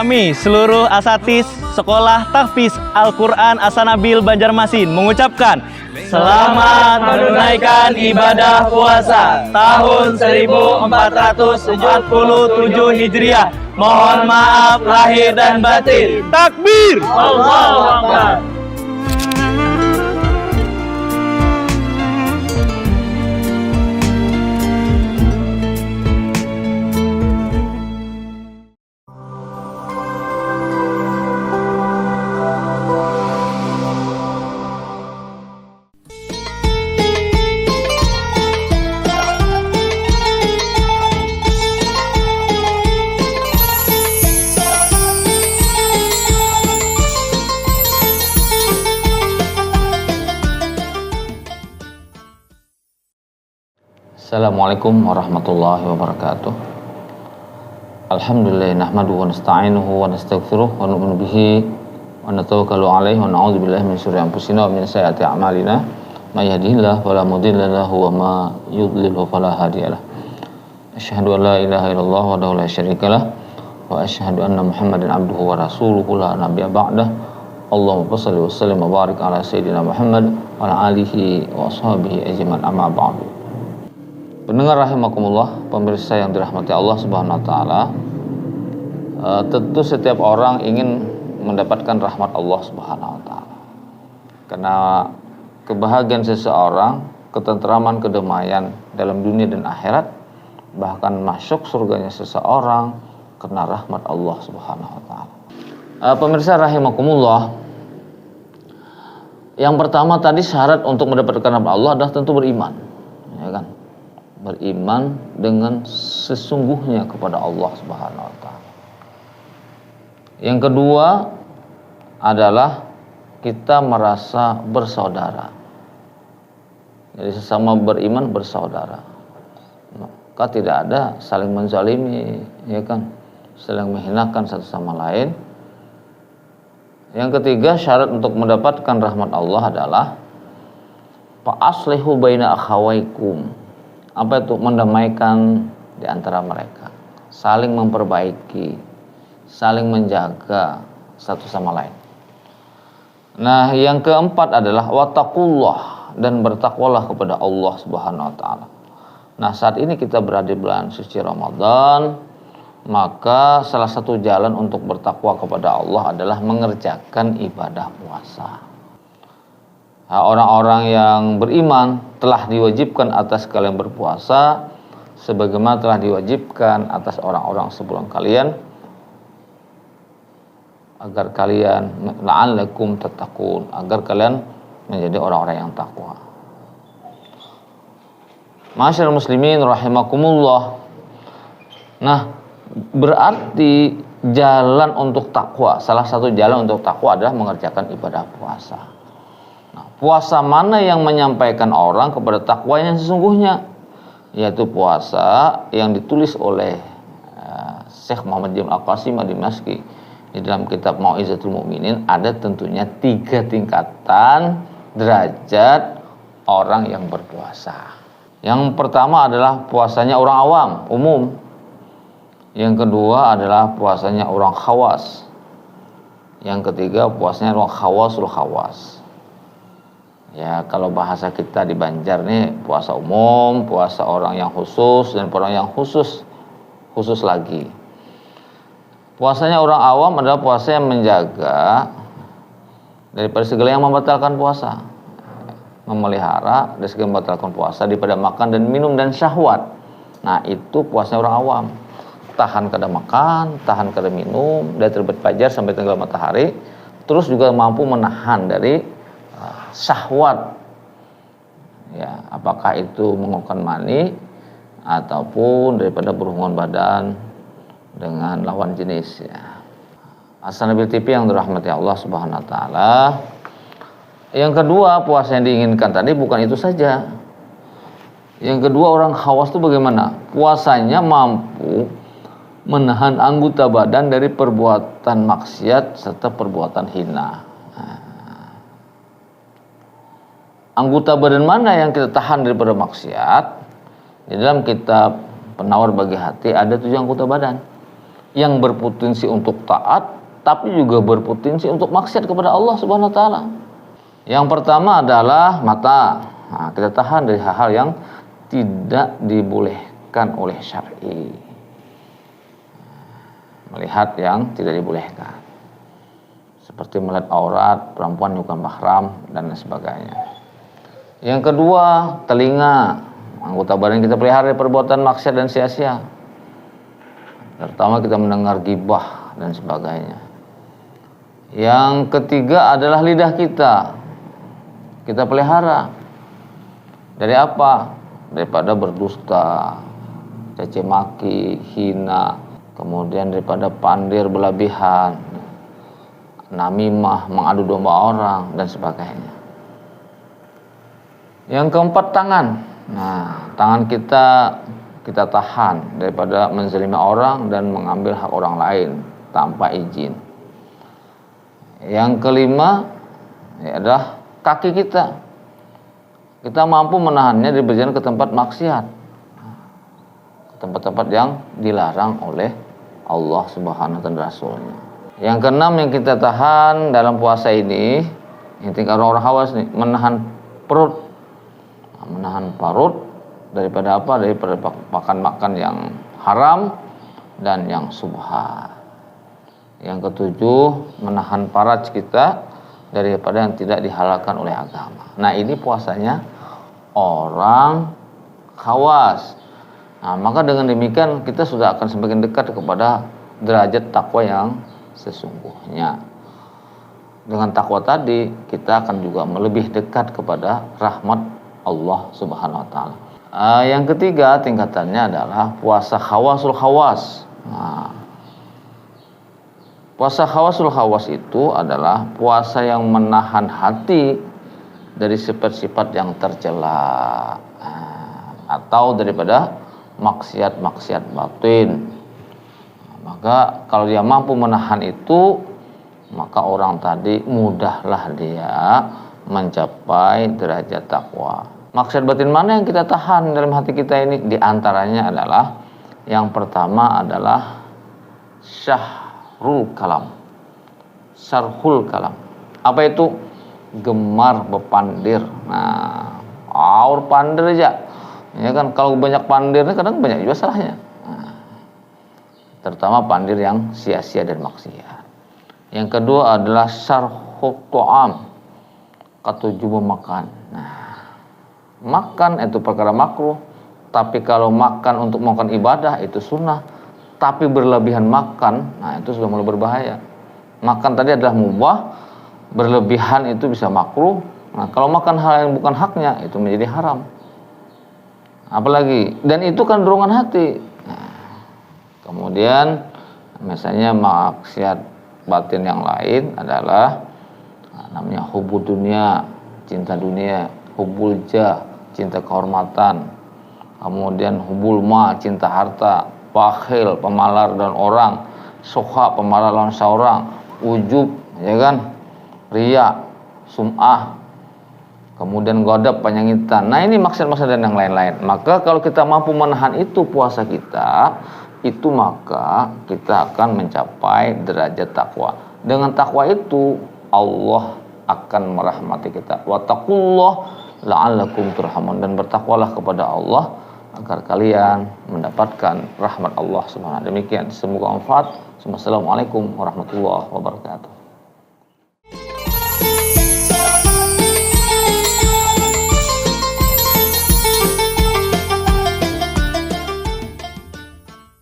kami seluruh asatis Sekolah Tahfiz Al-Quran Asanabil Banjarmasin mengucapkan selamat menunaikan ibadah puasa tahun 1447 Hijriah. Mohon maaf lahir dan batin. Takbir! Allahu Akbar. Assalamualaikum warahmatullahi wabarakatuh. Alhamdulillah nahmaduhu wa nasta'inuhu wa nastaghfiruh wa nu'minu bihi wa natawakkalu alaihi wa na'udzu billahi min syururi anfusina wa min sayyiati a'malina. May yahdihillahu fala mudilla lahu wa ma yudlilhu fala hadiyalah. Asyhadu an la ilaha illallah wahdahu la syarikalah wa asyhadu anna Muhammadan abduhu wa rasuluhu la nabiyya ba'dah. Allahumma shalli wa sallim wa barik ala sayyidina Muhammad wa ala alihi wa ashabihi ajmain, amma ba'du. Pendengar rahimakumullah, pemirsa yang dirahmati Allah Subhanahu wa taala, tentu setiap orang ingin mendapatkan rahmat Allah Subhanahu wa taala. Karena kebahagiaan seseorang, ketentraman, kedamaian dalam dunia dan akhirat, bahkan masuk surganya seseorang karena rahmat Allah Subhanahu wa taala. Pemirsa rahimakumullah, yang pertama tadi syarat untuk mendapatkan rahmat Allah adalah tentu beriman, ya kan? Beriman dengan sesungguhnya kepada Allah Subhanahu wa taala. Yang kedua adalah kita merasa bersaudara. Jadi sesama beriman bersaudara. Maka tidak ada saling menzalimi, ya kan? Saling menghinakan satu sama lain. Yang ketiga syarat untuk mendapatkan rahmat Allah adalah fa aslihu baina akhawaikum. Apa itu? Mendamaikan di antara mereka, saling memperbaiki, saling menjaga satu sama lain. Nah, yang keempat adalah wattaqullah, dan bertakwalah kepada Allah Subhanahu wa taala. Nah, saat ini kita berada di bulan suci Ramadan, maka salah satu jalan untuk bertakwa kepada Allah adalah mengerjakan ibadah puasa. Nah, orang-orang yang beriman telah diwajibkan atas kalian berpuasa sebagaimana telah diwajibkan atas orang-orang sebelum kalian, agar kalian la'allakum tattaqun, agar kalian menjadi orang-orang yang takwa. Ma'asyiral muslimin rahimakumullah. Nah, berarti jalan untuk takwa, salah satu jalan untuk takwa adalah mengerjakan ibadah puasa. Puasa mana yang menyampaikan orang kepada takwa yang sesungguhnya? Yaitu puasa yang ditulis oleh Syekh Muhammad Jamil Al-Qasim Ad-Dimashqi di dalam kitab Mau'izatul Mu'minin. Ada tentunya 3 tingkatan derajat orang yang berpuasa. Yang pertama adalah puasanya orang awam, umum. Yang kedua adalah puasanya orang khawas. Yang ketiga puasanya orang khawasul khawas. Ya, kalau bahasa kita di Banjar nih, puasa umum, puasa orang yang khusus, dan orang yang khusus lagi. Puasanya orang awam adalah puasa yang menjaga daripada segala yang membatalkan puasa, memelihara dari segala yang membatalkan puasa daripada makan dan minum dan syahwat. Nah, itu puasanya orang awam. Tahan kada makan, tahan kada minum dari terbit fajar sampai tenggelam matahari, terus juga mampu menahan dari syahwat, ya, apakah itu mengeluarkan mani ataupun daripada berhubungan badan dengan lawan jenis, ya. As-Sanabil TV yang dirahmati Allah Subhanahu wa taala. Yang kedua, puasa yang diinginkan tadi bukan itu saja. Yang kedua, orang khawas itu bagaimana? Puasanya mampu menahan anggota badan dari perbuatan maksiat serta perbuatan hina. Anggota badan mana yang kita tahan daripada maksiat? Di dalam kitab Penawar Bagi Hati ada 7 anggota badan. yang berpotensi untuk taat, tapi juga berpotensi untuk maksiat kepada Allah Subhanahu wa taala. Yang pertama adalah mata. Nah, kita tahan dari hal-hal yang tidak dibolehkan oleh syar'i. Melihat yang tidak dibolehkan. Seperti melihat aurat, perempuan bukan mahram dan lain sebagainya. Yang kedua, telinga. Anggota badan kita pelihara dari perbuatan maksiat dan sia-sia. Terutama kita mendengar gibah dan sebagainya. Yang ketiga adalah lidah kita. Kita pelihara. Dari apa? Daripada berdusta, caci maki, hina, kemudian daripada pandir berlebihan, namimah, mengadu domba orang dan sebagainya. Yang keempat, tangan. Nah, tangan kita tahan daripada menzalimi orang dan mengambil hak orang lain tanpa izin. Yang kelima adalah kaki kita. Kita mampu menahannya dari berjalan ke tempat maksiat, ke tempat-tempat yang dilarang oleh Allah Subhanahu wa taala dan Rasulnya. Yang keenam yang kita tahan dalam puasa ini, yang tinggal orang hawas nih, menahan perut. Menahan perut daripada apa? Daripada makan-makan yang haram dan yang subhat. Yang ketujuh, menahan faraj kita daripada yang tidak dihalalkan oleh agama. Nah, ini puasanya orang khawas. Nah, maka dengan demikian kita sudah akan semakin dekat kepada derajat takwa yang sesungguhnya. Dengan takwa tadi kita akan juga lebih dekat kepada rahmat Allah Subhanahu wa taala. Yang ketiga tingkatannya adalah puasa khawasul khawas. Nah, puasa khawasul khawas itu adalah puasa yang menahan hati dari sifat-sifat yang tercela atau daripada maksiat-maksiat batin. Maka kalau dia mampu menahan itu, maka orang tadi mudahlah dia mencapai derajat takwa. Maksiat batin mana yang kita tahan dalam hati kita ini? Di antaranya adalah yang pertama adalah syahrul kalam. Syarhul kalam. Apa itu? Gemar bepandir. Nah, aur pandir aja. Ya kan, kalau banyak pandirnya kadang banyak juga salahnya. Nah, terutama pandir yang sia-sia dan maksiat. Yang kedua adalah syarhul ta'am. Ketujuh memakan. Nah, makan itu perkara makruh, tapi kalau makan untuk melakukan ibadah itu sunnah. Tapi berlebihan makan, nah itu sudah mulai berbahaya. Makan tadi adalah mubah, berlebihan itu bisa makruh. Nah, kalau makan hal yang bukan haknya itu menjadi haram. Apalagi, dan itu kan dorongan hati. Nah, kemudian misalnya maksiat batin yang lain adalah namanya hubud dunia, cinta dunia, hubul jah, cinta kehormatan, kemudian hubul ma, cinta harta, bakhil, pemalar dan orang, sukha, pemalar lawan seorang, ujub, ya kan, riya, sum'ah, kemudian ghadab, penyangitan. Nah, ini maksud-maksud dan yang lain-lain. Maka kalau kita mampu menahan itu puasa kita, itu maka kita akan mencapai derajat takwa. Dengan takwa itu Allah akan merahmati kita. Wattaqullah la'allakum turhamun, dan bertakwalah kepada Allah agar kalian mendapatkan rahmat Allah Subhanahu wa taala. Demikian, semoga manfaat. Assalamualaikum warahmatullahi wabarakatuh.